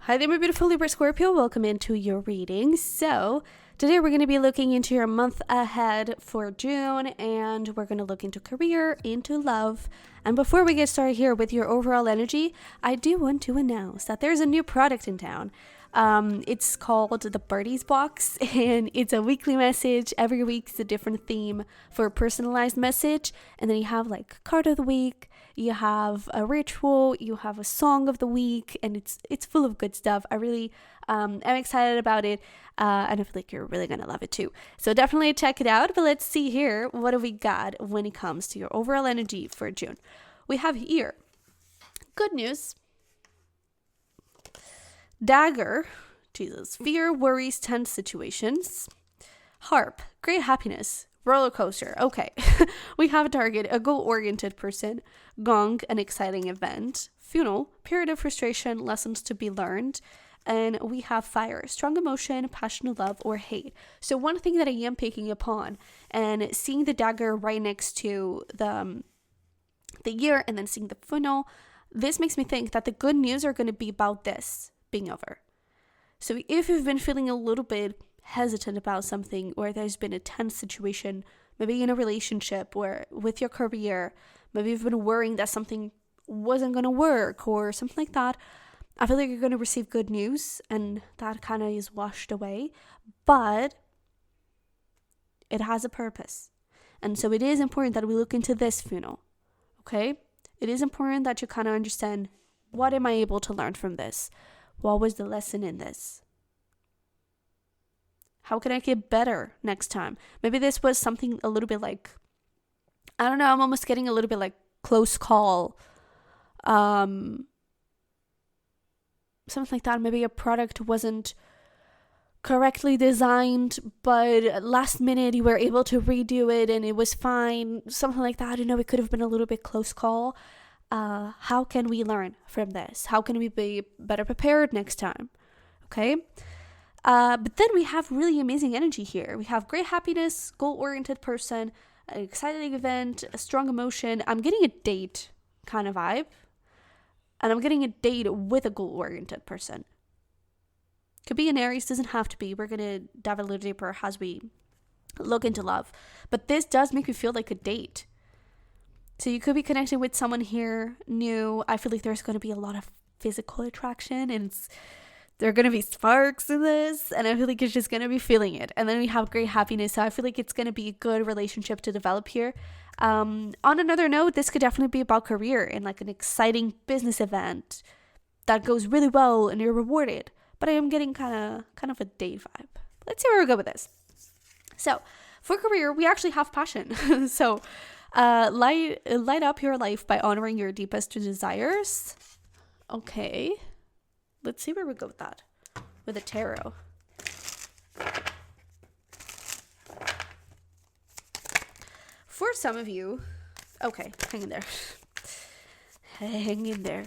Hi there, my beautiful Libra Scorpio. Welcome into your reading. So today we're going to be looking into your month ahead for June, and we're going to look into career, into love. And before we get started here with your overall energy, I do want to announce that there's a new product in town. It's called the Birdies Box, and it's a weekly message. Every week is a different theme for a personalized message. And then you have like card of the week, you have a ritual, you have a song of the week, and it's full of good stuff. I really am excited about it, and I feel like you're really gonna love it too. So definitely check it out. But let's see here, what do we got when it comes to your overall energy for June? We have here good news. Dagger, Jesus, fear, worries, tense situations. Harp, great happiness. Roller coaster, okay. We have a target, a goal-oriented person. Gong, an exciting event. Funeral, period of frustration, lessons to be learned. And we have fire, strong emotion, passionate love, or hate. So one thing that I am picking upon, and seeing the dagger right next to the year, and then seeing the funnel, this makes me think that the good news are going to be about this being over. So if you've been feeling a little bit hesitant about something, or there's been a tense situation, maybe in a relationship or with your career, maybe you've been worrying that something wasn't going to work or something like that, I feel like you're going to receive good news, and that kind of is washed away, but it has a purpose. And so it is important that we look into this funnel, okay? It is important that you kind of understand, what am I able to learn from this? What was the lesson in this? How can I get better next time? Maybe this was something a little bit like, I don't know, I'm almost getting a little bit like close call. Something like that. Maybe a product wasn't correctly designed, but last minute you were able to redo it and it was fine. Something like that. You know, it could have been a little bit close call. How can we learn from this? How can we be better prepared next time? Okay. But then we have really amazing energy here. We have great happiness, goal-oriented person, an exciting event, a strong emotion. I'm getting a date kind of vibe. And I'm getting a date with a goal-oriented person. Could be an Aries, doesn't have to be. We're going to dive a little deeper as we look into love. But this does make me feel like a date. So you could be connecting with someone here new. I feel like there's going to be a lot of physical attraction, and there are going to be sparks in this, and I feel like you're just going to be feeling it. And then we have great happiness, so I feel like it's going to be a good relationship to develop here. On another note, this could definitely be about career and like an exciting business event that goes really well and you're rewarded. But I am getting kind of a date vibe. Let's see where we go with this. So for career, we actually have passion. So light up your life by honoring your deepest desires. Okay. Let's see where we go with that. With the tarot. For some of you, okay, hang in there. Hang in there.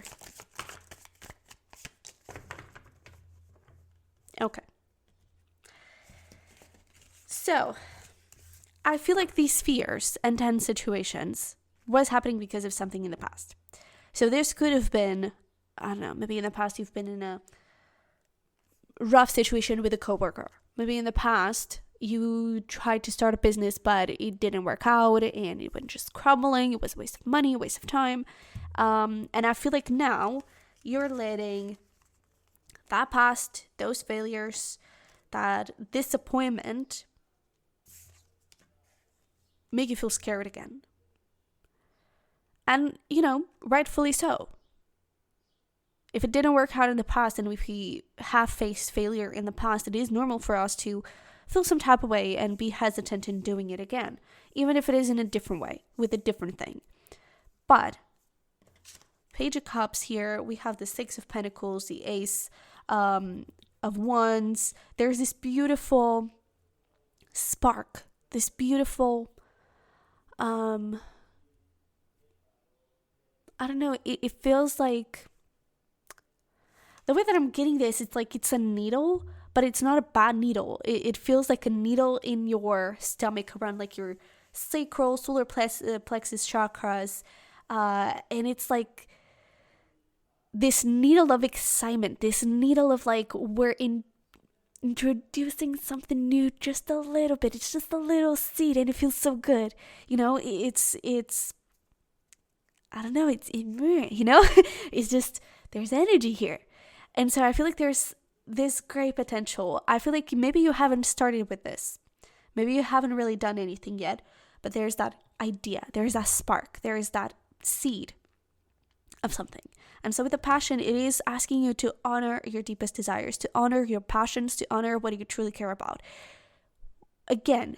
Okay. So, I feel like these fears and tense situations was happening because of something in the past. So this could have been, I don't know, maybe in the past you've been in a rough situation with a coworker. Maybe in the past you tried to start a business, but it didn't work out and it went just crumbling. It was a waste of money, a waste of time. And I feel like now you're letting that past, those failures, that disappointment make you feel scared again. And, you know, rightfully so. If it didn't work out in the past, and if we have faced failure in the past, it is normal for us to feel some type of way and be hesitant in doing it again, even if it is in a different way, with a different thing. But Page of Cups here, we have the Six of Pentacles, the Ace of Wands. There's this beautiful spark, this beautiful, I don't know, it feels like, the way that I'm getting this, it's like it's a needle, but it's not a bad needle. It feels like a needle in your stomach around like your sacral, solar plexus chakras. And it's like this needle of excitement, this needle of like, introducing something new just a little bit. It's just a little seed and it feels so good. You know, it's I don't know, you know, it's just, there's energy here. And so I feel like there's this great potential. I feel like maybe you haven't started with this. Maybe you haven't really done anything yet, but there's that idea, there's that spark, there is that seed of something. And so with the passion, it is asking you to honor your deepest desires, to honor your passions, to honor what you truly care about. Again,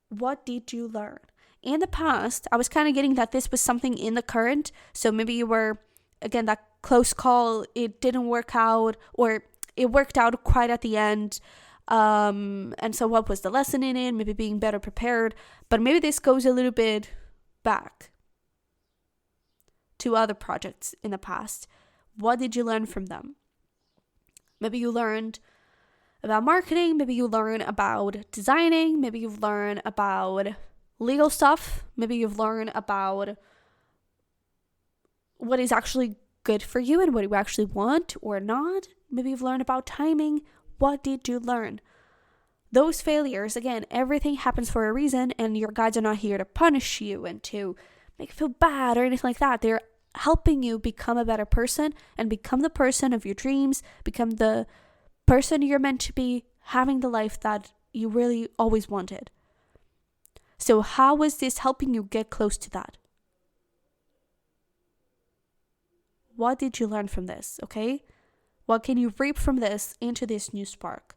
what did you learn? In the past, I was kind of getting that this was something in the current. So maybe you were, again, that close call, it didn't work out, or it worked out quite at the end. And so what was the lesson in it? Maybe being better prepared. But maybe this goes a little bit back to other projects in the past. What did you learn from them? Maybe you learned about marketing. Maybe you learned about designing. Maybe you've learned about legal stuff. Maybe you've learned about what is actually good for you and what you actually want or not. Maybe you've learned about timing. What did you learn? Those failures, again, everything happens for a reason, and your guides are not here to punish you and to make you feel bad or anything like that. They're helping you become a better person and become the person of your dreams, become the person you're meant to be, having the life that you really always wanted. So how was this helping you get close to that? What did you learn from this, okay? What can you reap from this into this new spark?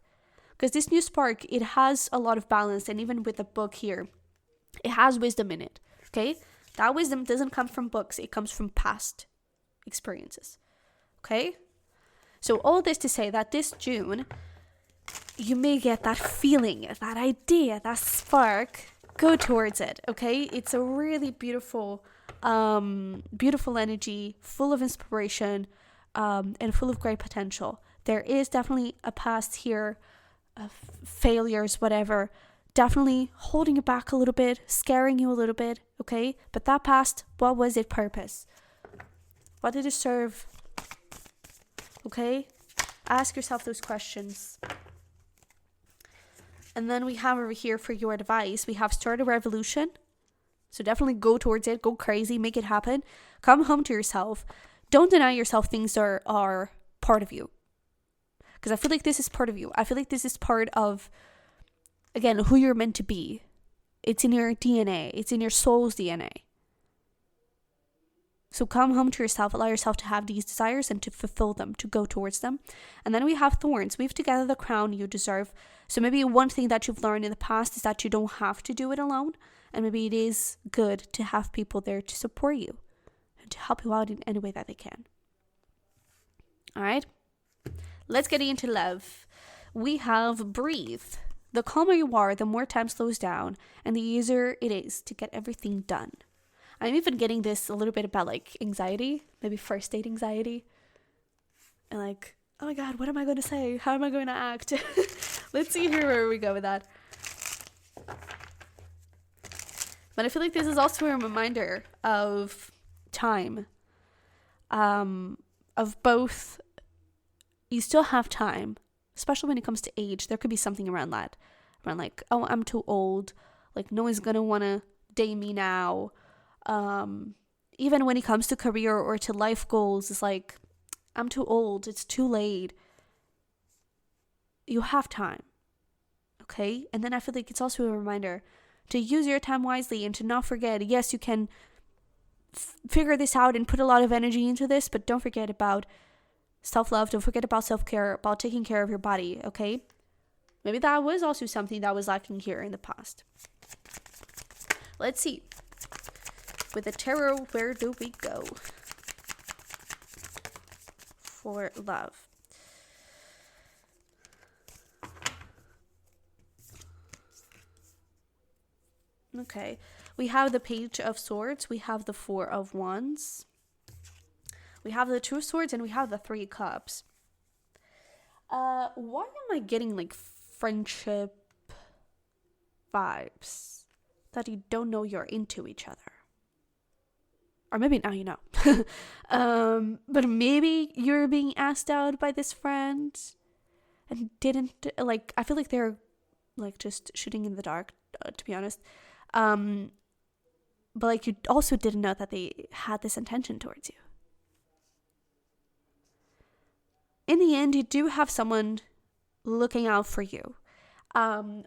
Because this new spark, it has a lot of balance, and even with the book here, it has wisdom in it, okay? That wisdom doesn't come from books, it comes from past experiences, okay? So all this to say that this June, you may get that feeling, that idea, that spark. Go towards it, okay? It's a really beautiful energy, full of inspiration, and full of great potential. There is definitely a past here of failures, whatever, definitely holding you back a little bit, scaring you a little bit, okay? But that past, what was its purpose? What did it serve? Okay? Ask yourself those questions. And then we have over here for your advice, we have start a revolution. So definitely go towards it, go crazy, make it happen. Come home to yourself. Don't deny yourself things are part of you. Because I feel like this is part of you. I feel like this is part of, again, who you're meant to be. It's in your DNA. It's in your soul's DNA. So come home to yourself, allow yourself to have these desires and to fulfill them, to go towards them. And then we have thorns. Weave together the crown you deserve. So maybe one thing that you've learned in the past is that you don't have to do it alone. And maybe it is good to have people there to support you and to help you out in any way that they can. All right. Let's get into love. We have breathe. The calmer you are, the more time slows down and the easier it is to get everything done. I'm even getting this a little bit about like anxiety, maybe first date anxiety. And like, oh my God, what am I going to say? How am I going to act? Let's see here where we go with that. But I feel like this is also a reminder of time. Of both, you still have time, especially when it comes to age. There could be something around that. Around like, oh, I'm too old. Like, no one's going to want to date me now. Even when it comes to career or to life goals, it's like, I'm too old, it's too late. You have time, okay? And then I feel like it's also a reminder to use your time wisely and to not forget, yes, you can figure this out and put a lot of energy into this, but don't forget about self-love, don't forget about self-care, about taking care of your body, okay? Maybe that was also something that was lacking here in the past. Let's see. With the tarot, where do we go for love? Okay, we have the Page of Swords, we have the Four of Wands, we have the Two of Swords, and we have the Three Cups. Why am I getting like friendship vibes that you don't know you're into each other? or maybe now you know. But maybe you're being asked out by this friend and didn't, like, I feel like they're like just shooting in the dark, to be honest. But like you also didn't know that they had this intention towards you. In the end, you do have someone looking out for you.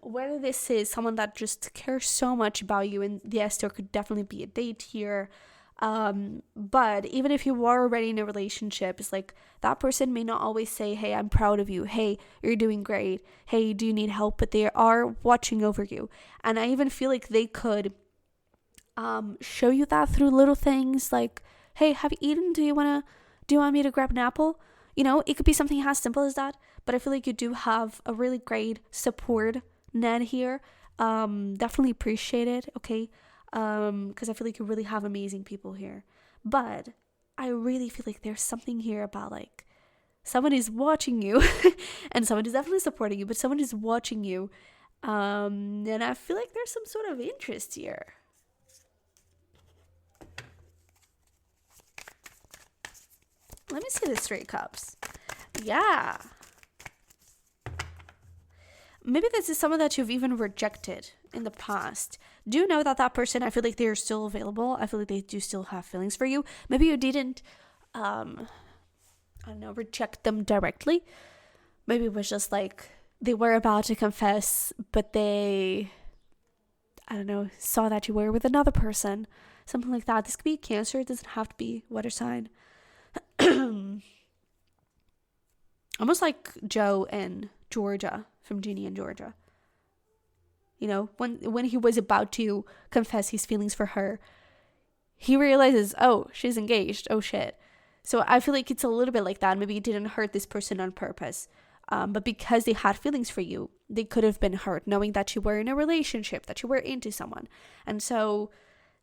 Whether this is someone that just cares so much about you, and yes, there could definitely be a date here. But even if you are already in a relationship, it's like that person may not always say, hey, I'm proud of you. Hey, you're doing great. Hey, do you need help? But they are watching over you. And I even feel like they could show you that through little things like, hey, have you eaten? Do you want me to grab an apple? You know, it could be something as simple as that. But I feel like you do have a really great support net here. Definitely appreciate it, okay? Because I feel like you really have amazing people here. But I really feel like there's something here about like someone is watching you and someone is definitely supporting you, but someone is watching you. And I feel like there's some sort of interest here. Let me see the straight cups. Yeah. Maybe this is someone that you've even rejected in the past. Do know that that person, I feel like they're still available. I feel like they do still have feelings for you. Maybe you didn't, reject them directly. Maybe it was just like they were about to confess, but they, saw that you were with another person. Something like that. This could be Cancer. It doesn't have to be water sign. Almost like Joe and Georgia from Ginny and Georgia. You know, when he was about to confess his feelings for her, he realizes, oh, she's engaged. Oh, shit. So I feel like it's a little bit like that. Maybe you didn't hurt this person on purpose. But because they had feelings for you, they could have been hurt knowing that you were in a relationship, that you were into someone. And so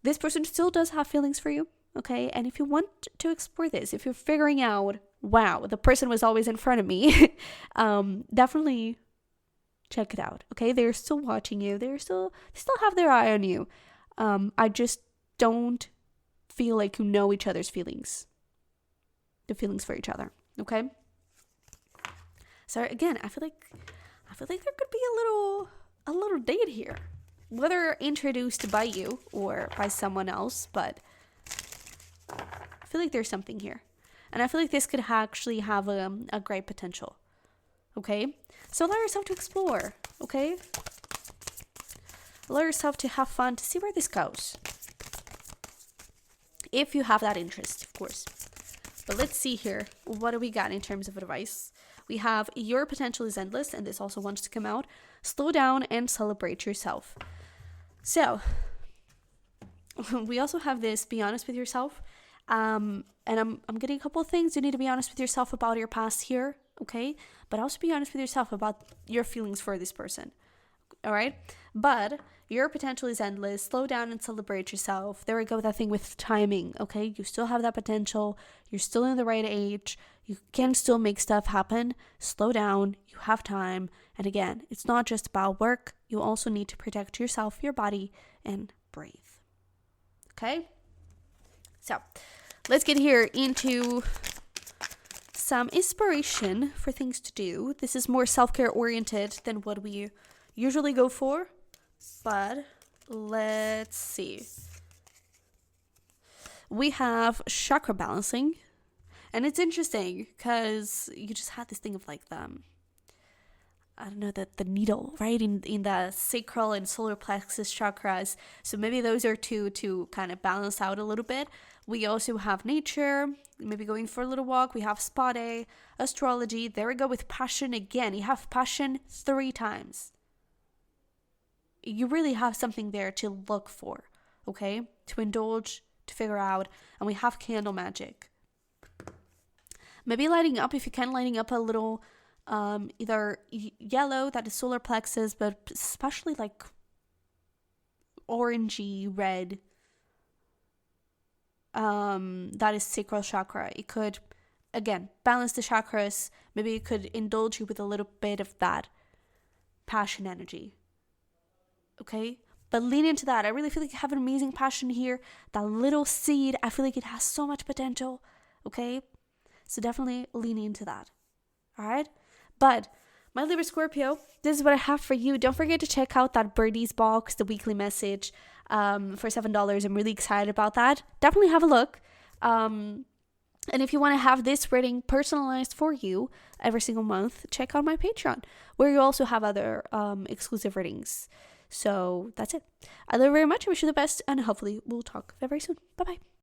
this person still does have feelings for you. Okay, and if you want to explore this, if you're figuring out, wow, the person was always in front of me, definitely check it out. Okay, they're still watching you. They still have their eye on you. I just don't feel like you know each other's feelings, the feelings for each other. Okay. So again, I feel like there could be a little date here, whether introduced by you or by someone else, but I feel like there's something here. And I feel like this could actually have a great potential. Okay? So allow yourself to explore. Okay? Allow yourself to have fun, to see where this goes. If you have that interest, of course. But let's see here. What do we got in terms of advice? We have your potential is endless, and this also wants to come out. Slow down and celebrate yourself. So, we also have this, be honest with yourself. And I'm getting a couple of things. You need to be honest with yourself about your past here, okay? But also be honest with yourself about your feelings for this person, all right? But your potential is endless. Slow down and celebrate yourself. There we go with that thing with timing, okay? You still have that potential. You're still in the right age. You can still make stuff happen. Slow down. You have time. And again, it's not just about work. You also need to protect yourself, your body, and breathe. Okay? So, let's get here into some inspiration for things to do. This is more self-care oriented than what we usually go for. But let's see. We have chakra balancing. And it's interesting because you just had this thing of like the needle, right? In the sacral and solar plexus chakras. So maybe those are two to kind of balance out a little bit. We also have nature, maybe going for a little walk. We have spa day, astrology. There we go with passion again. You have passion 3 times. You really have something there to look for, okay? To indulge, to figure out. And we have candle magic. Maybe lighting up, if you can, lighting up a little either yellow, that is solar plexus, but especially like orangey red, that is sacral chakra. It could, again, balance the chakras. Maybe it could indulge you with a little bit of that passion energy. Okay? But lean into that. I really feel like you have an amazing passion here. That little seed, I feel like it has so much potential. Okay? So definitely lean into that. All right? But my Libra Scorpio, this is what I have for you. Don't forget to check out that Birdies box, the weekly message, for $7. I'm really excited about that. Definitely have a look. And if you want to have this reading personalized for you every single month, check out my Patreon, where you also have other exclusive readings. So that's it. I love you very much. I wish you the best, and hopefully we'll talk very soon. Bye-bye.